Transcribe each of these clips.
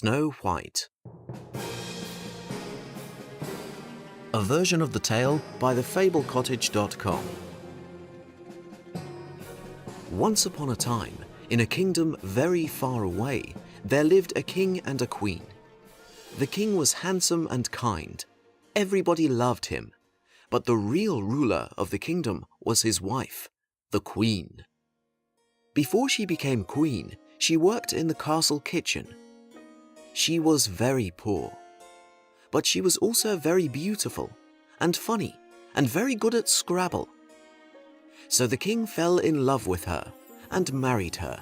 Snow White. A version of the tale by thefablecottage.com. Once upon a time, in a kingdom very far away, there lived a king and a queen. The king was handsome and kind. Everybody loved him. But the real ruler of the kingdom was his wife, the queen. Before she became queen, she worked in the castle kitchen. She was very poor. But she was also very beautiful and funny and very good at Scrabble. So the king fell in love with her and married her.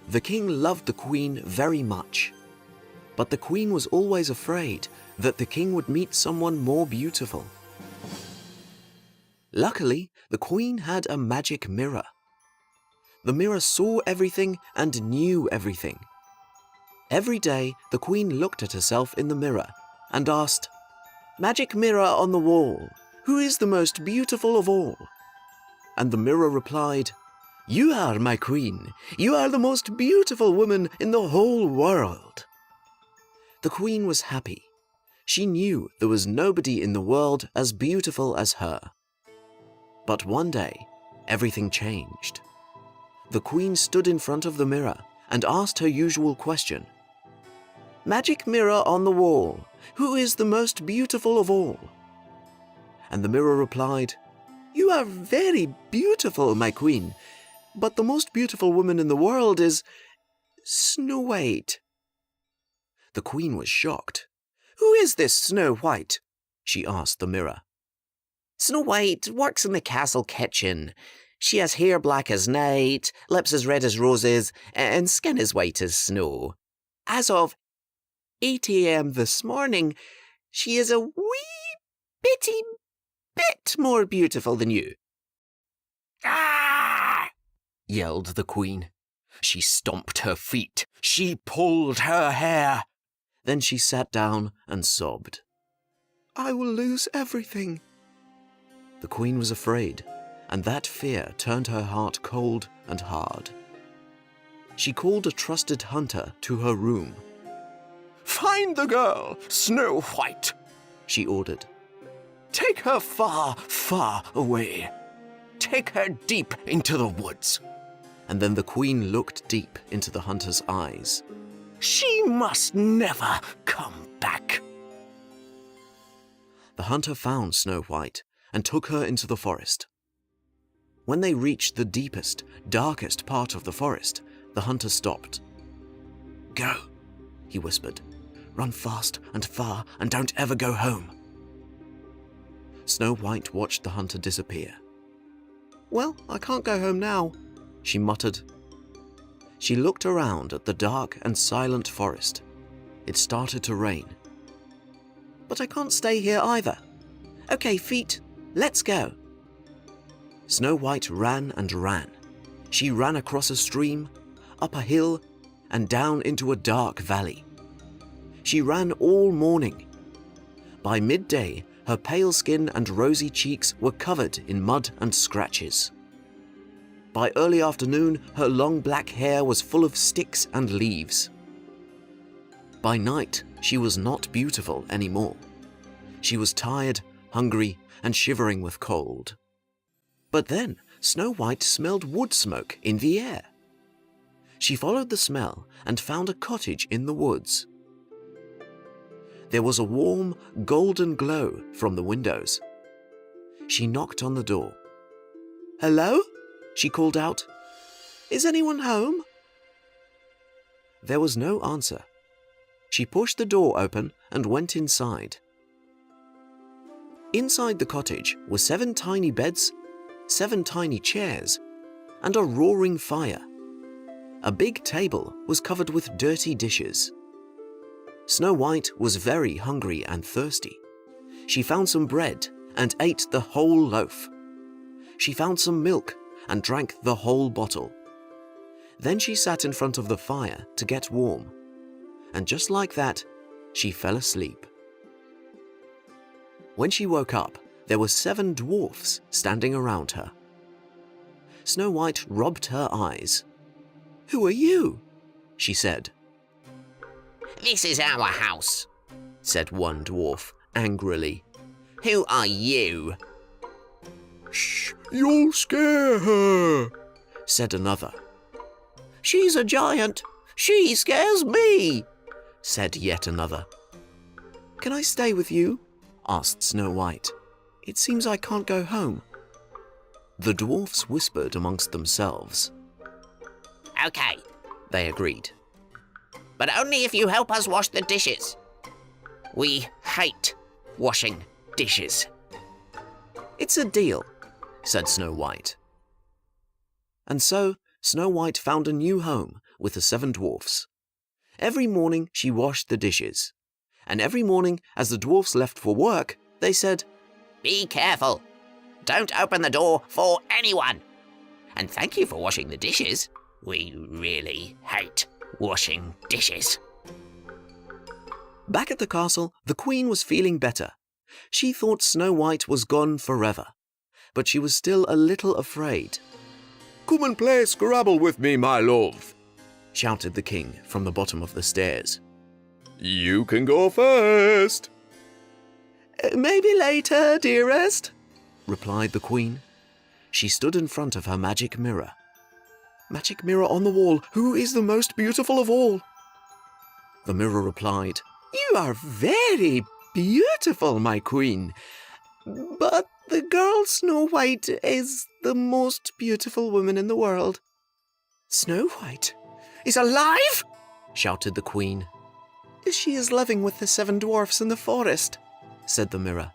The king loved the queen very much, but the queen was always afraid that the king would meet someone more beautiful. Luckily, the queen had a magic mirror. The mirror saw everything and knew everything. Every day, the queen looked at herself in the mirror and asked, "Magic mirror on the wall, who is the most beautiful of all?" And the mirror replied, "You are my queen. You are the most beautiful woman in the whole world." The queen was happy. She knew there was nobody in the world as beautiful as her. But one day, everything changed. The queen stood in front of the mirror and asked her usual question. "Magic mirror on the wall, who is the most beautiful of all?" And the mirror replied, "You are very beautiful, my queen, but the most beautiful woman in the world is Snow White." The queen was shocked. "Who is this Snow White?" she asked the mirror. "Snow White works in the castle kitchen. She has hair black as night, lips as red as roses, and skin as white as snow. As of 8 a.m. this morning, she is a wee bitty bit more beautiful than you." "Ah!" yelled the queen. She stomped her feet. She pulled her hair. Then she sat down and sobbed. "I will lose everything." The queen was afraid, and that fear turned her heart cold and hard. She called a trusted hunter to her room. "Find the girl, Snow White," she ordered. "Take her far, far away. Take her deep into the woods." And then the queen looked deep into the hunter's eyes. "She must never come back." The hunter found Snow White and took her into the forest. When they reached the deepest, darkest part of the forest, the hunter stopped. "Go," he whispered. "Run fast and far and don't ever go home." Snow White watched the hunter disappear. "Well, I can't go home now," she muttered. She looked around at the dark and silent forest. It started to rain. "But I can't stay here either. Okay, feet, let's go." Snow White ran and ran. She ran across a stream, up a hill, and down into a dark valley. She ran all morning. By midday, her pale skin and rosy cheeks were covered in mud and scratches. By early afternoon, her long black hair was full of sticks and leaves. By night, she was not beautiful anymore. She was tired, hungry, and shivering with cold. But then, Snow White smelled wood smoke in the air. She followed the smell and found a cottage in the woods. There was a warm, golden glow from the windows. She knocked on the door. "Hello?" she called out. "Is anyone home?" There was no answer. She pushed the door open and went inside. Inside the cottage were 7 tiny beds, 7 tiny chairs, and a roaring fire. A big table was covered with dirty dishes. Snow White was very hungry and thirsty. She found some bread and ate the whole loaf. She found some milk and drank the whole bottle. Then she sat in front of the fire to get warm. And just like that, she fell asleep. When she woke up, there were 7 dwarfs standing around her. Snow White rubbed her eyes. "Who are you?" she said. This is our house, said one dwarf angrily. Who are you? Shh, you'll scare her, said another. She's a giant. She scares me, said yet another. Can I stay with you? Asked Snow White. It seems I can't go home. The dwarfs whispered amongst themselves. Okay, they agreed. But only if you help us wash the dishes. We hate washing dishes. It's a deal, said Snow White. And so Snow White found a new home with the 7 dwarfs. Every morning she washed the dishes. And every morning as the dwarfs left for work, they said, Be careful. Don't open the door for anyone. And thank you for washing the dishes. We really hate washing dishes. Back at the castle, the Queen was feeling better. She thought Snow White was gone forever, but she was still a little afraid. Come and play Scrabble with me, my love, shouted the king from the bottom of the stairs. You can go first. Maybe later, dearest, replied the Queen. She stood in front of her magic mirror. Magic mirror on the wall, who is the most beautiful of all? The mirror replied, You are very beautiful, my Queen. But the girl Snow White is the most beautiful woman in the world. Snow White is alive? Shouted the Queen. She is living with the 7 dwarfs in the forest, said the mirror.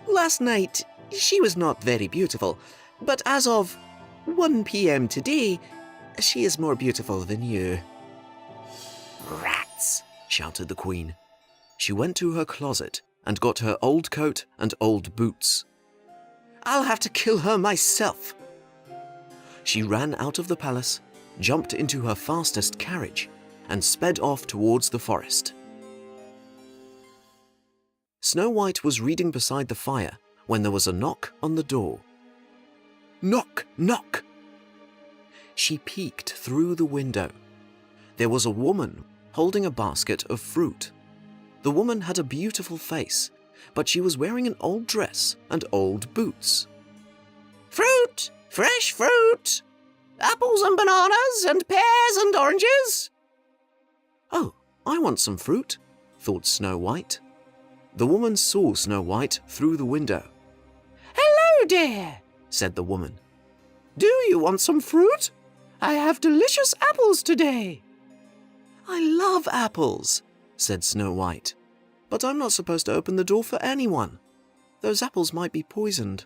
Last night, she was not very beautiful, but as of 1 p.m. today, she is more beautiful than you. Rats, shouted the Queen. She went to her closet and got her old coat and old boots. I'll have to kill her myself. She ran out of the palace, jumped into her fastest carriage, and sped off towards the forest. Snow White was reading beside the fire when there was a knock on the door. Knock, knock! She peeked through the window. There was a woman holding a basket of fruit. The woman had a beautiful face, but she was wearing an old dress and old boots. Fruit! Fresh fruit! Apples and bananas and pears and oranges! Oh, I want some fruit, thought Snow White. The woman saw Snow White through the window. Hello, dear, said the woman. Do you want some fruit? I have delicious apples today. I love apples, said Snow White. But I'm not supposed to open the door for anyone. Those apples might be poisoned.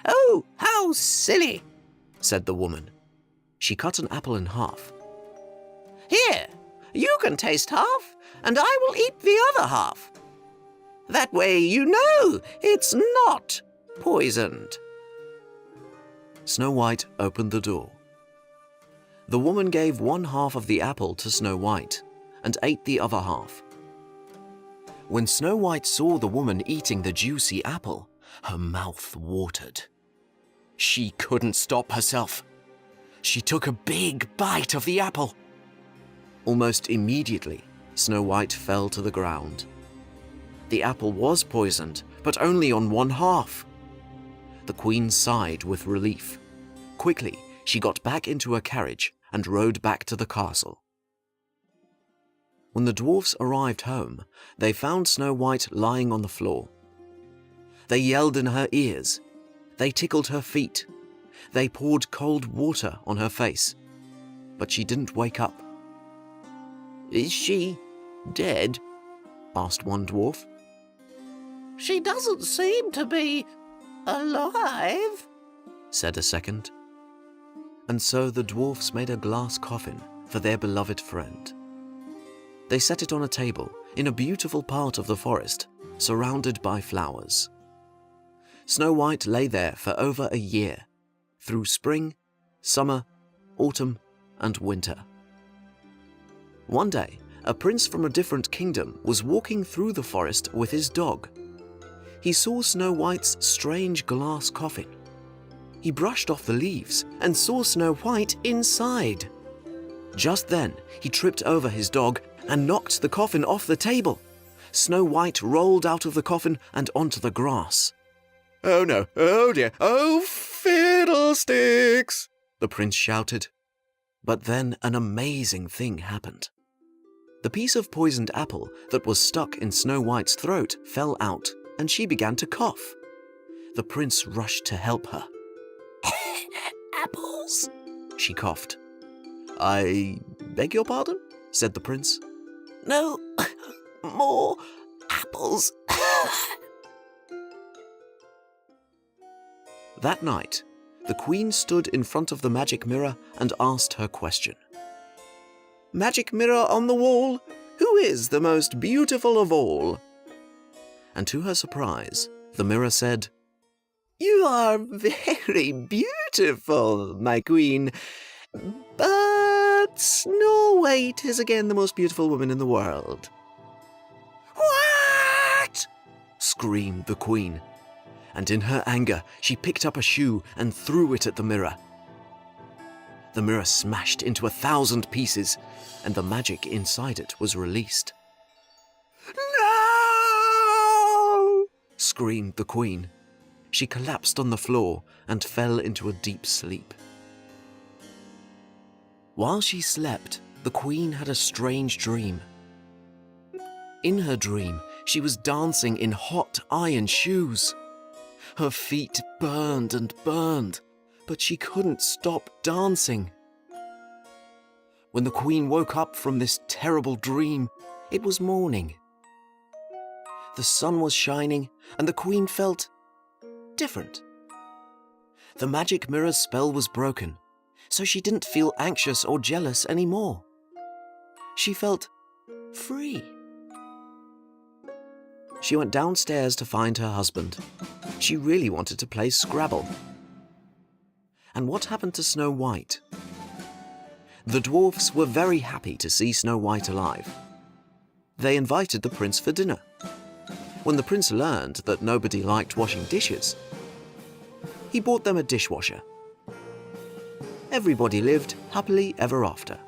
Oh, how silly, said the woman. She cut an apple in half. Here, you can taste half, and I will eat the other half. That way you know it's not poisoned. Snow White opened the door. The woman gave 1 half of the apple to Snow White and ate the other half. When Snow White saw the woman eating the juicy apple, her mouth watered. She couldn't stop herself. She took a big bite of the apple. Almost immediately, Snow White fell to the ground. The apple was poisoned, but only on 1 half. The Queen sighed with relief. Quickly, she got back into her carriage and rode back to the castle. When the dwarfs arrived home, they found Snow White lying on the floor. They yelled in her ears. They tickled her feet. They poured cold water on her face. But she didn't wake up. Is she dead? Asked one dwarf. She doesn't seem to be alive, said a second. And so the dwarfs made a glass coffin for their beloved friend. They set it on a table in a beautiful part of the forest, surrounded by flowers. Snow White lay there for over a year, through spring, summer, autumn, and winter. One day, a prince from a different kingdom was walking through the forest with his dog. He saw Snow White's strange glass coffin. He brushed off the leaves and saw Snow White inside. Just then, he tripped over his dog and knocked the coffin off the table. Snow White rolled out of the coffin and onto the grass. "Oh no, oh dear, oh fiddlesticks!" the prince shouted. But then an amazing thing happened. The piece of poisoned apple that was stuck in Snow White's throat fell out, and she began to cough. The prince rushed to help her. Apples? She coughed. "I beg your pardon?" said the prince. No, more apples. That night, the queen stood in front of the magic mirror and asked her question. "Magic mirror on the wall, who is the most beautiful of all?" And to her surprise, the mirror said, "You are very beautiful, my queen, but Snow White is again the most beautiful woman in the world." What? Screamed the queen, and in her anger she picked up a shoe and threw it at the mirror. The mirror smashed into 1,000 pieces, and the magic inside it was released. No! Screamed the queen. She collapsed on the floor and fell into a deep sleep. While she slept, the queen had a strange dream. In her dream, she was dancing in hot iron shoes. Her feet burned and burned, but she couldn't stop dancing. When the queen woke up from this terrible dream, it was morning. The sun was shining, and the queen felt different. The magic mirror's spell was broken, so she didn't feel anxious or jealous anymore. She felt free. She went downstairs to find her husband. She really wanted to play Scrabble. And what happened to Snow White? The dwarfs were very happy to see Snow White alive. They invited the prince for dinner. When the prince learned that nobody liked washing dishes, he bought them a dishwasher. Everybody lived happily ever after.